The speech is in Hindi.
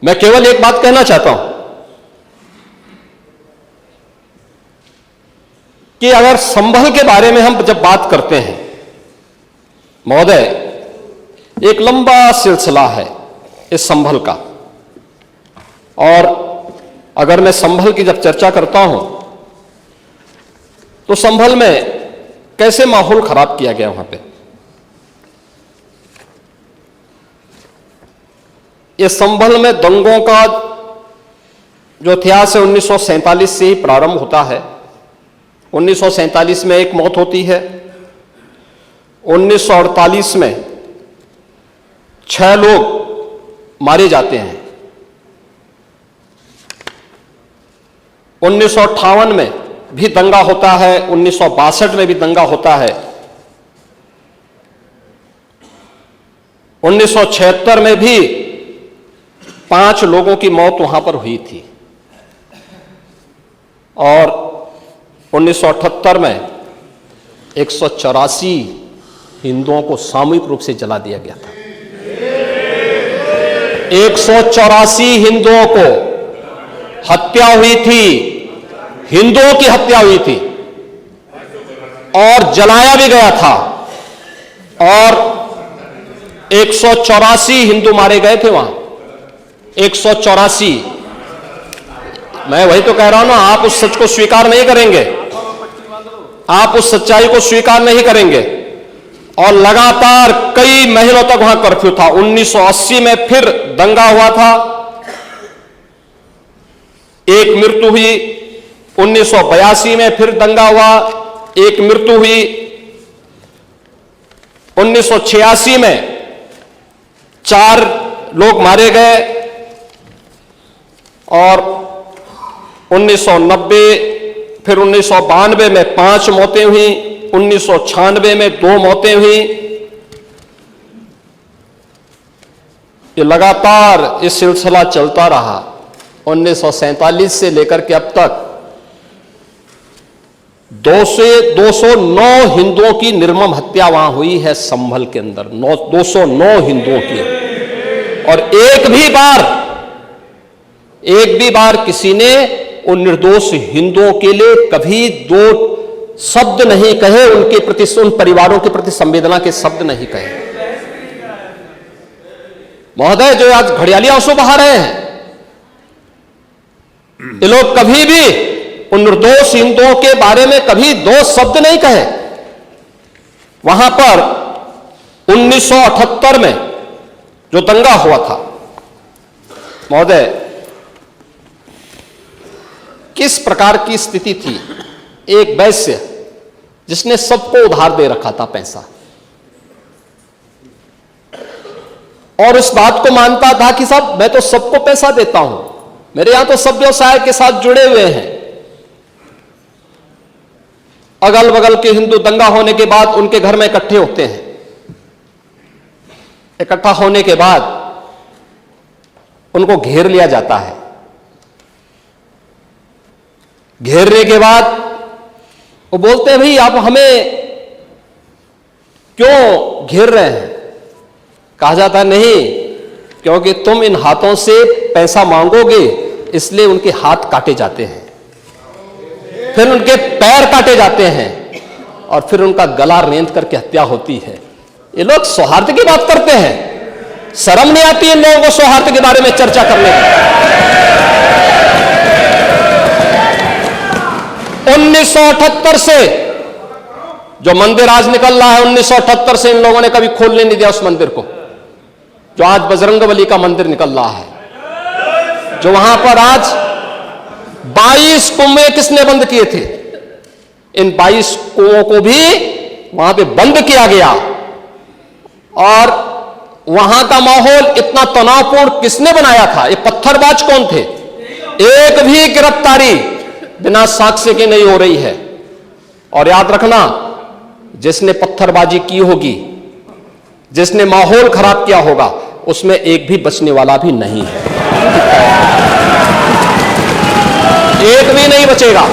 मैं केवल एक बात कहना चाहता हूं कि अगर संभल के बारे में हम जब बात करते हैं महोदय, एक लंबा सिलसिला है इस संभल का, और अगर मैं संभल की जब चर्चा करता हूं तो संभल में कैसे माहौल खराब किया गया वहां पे। ये संभल में दंगों का जो इतिहास है 1947 से ही प्रारंभ होता है। 1947 में एक मौत होती है, 1948 में 6 लोग मारे जाते हैं, 1958 में भी दंगा होता है, 1962 में भी दंगा होता है, 1976 में भी 5 लोगों की मौत वहां पर हुई थी, और 1978 में 184 हिंदुओं को सामूहिक रूप से जला दिया गया था। 184 हिंदुओं को हत्या हुई थी, हिंदुओं की हत्या हुई थी और जलाया भी गया था, और 184 हिंदू मारे गए थे वहां। 184। मैं वही तो कह रहा हूं ना, आप उस सच को स्वीकार नहीं करेंगे, आप उस सच्चाई को स्वीकार नहीं करेंगे, और लगातार कई महीनों तक वहां कर्फ्यू था। 1980 में फिर दंगा हुआ था, एक मृत्यु हुई। 1982 में फिर दंगा हुआ, एक मृत्यु हुई। 1986 में 4 लोग मारे गए, और 1990 फिर 1992 में 5 मौतें हुई, 1996 में 2 मौतें हुई। ये लगातार ये सिलसिला चलता रहा 1947 से लेकर के अब तक। 209 हिंदुओं की निर्मम हत्या वहां हुई है संभल के अंदर, 209 हिंदुओं की, और एक भी बार किसी ने उन निर्दोष हिंदुओं के लिए कभी 2 शब्द नहीं कहे, उनके प्रति, उन परिवारों के प्रति संवेदना के शब्द नहीं कहे। महोदय, जो आज घड़ियाली आंसू बहा रहे हैं, ये लोग कभी भी उन निर्दोष हिंदुओं के बारे में कभी 2 शब्द नहीं कहे। वहां पर 1978 में जो दंगा हुआ था महोदय, किस प्रकार की स्थिति थी। एक वैश्य जिसने सबको उधार दे रखा था पैसा, और इस बात को मानता था कि साहब मैं तो सबको पैसा देता हूं, मेरे यहां तो सब व्यवसाय के साथ जुड़े हुए हैं। अगल बगल के हिंदू दंगा होने के बाद उनके घर में इकट्ठे होते हैं। इकट्ठा होने के बाद उनको घेर लिया जाता है। घेरने के बाद वो बोलते हैं, भाई आप हमें क्यों घेर रहे हैं। कहा जाता है, नहीं, क्योंकि तुम इन हाथों से पैसा मांगोगे, इसलिए उनके हाथ काटे जाते हैं, फिर उनके पैर काटे जाते हैं, और फिर उनका गला रेंत करके हत्या होती है। ये लोग सौहार्द की बात करते हैं, शर्म नहीं आती इन लोगों को सौहार्द के बारे में चर्चा करने की। 1978 से जो मंदिर आज निकल रहा है, 1978 से इन लोगों ने कभी खोलने नहीं दिया उस मंदिर को, जो आज बजरंगबली का मंदिर निकल रहा है। जो वहां पर आज 22 कुएं किसने बंद किए थे, इन 22 कुओं को भी वहां पे बंद किया गया, और वहां का माहौल इतना तनावपूर्ण किसने बनाया था। ये पत्थरबाज कौन थे। एक भी गिरफ्तारी बिना साक्ष्य के नहीं हो रही है। और याद रखना, जिसने पत्थरबाजी की होगी, जिसने माहौल खराब किया होगा, उसमें एक भी बचने वाला भी नहीं है, एक भी नहीं बचेगा।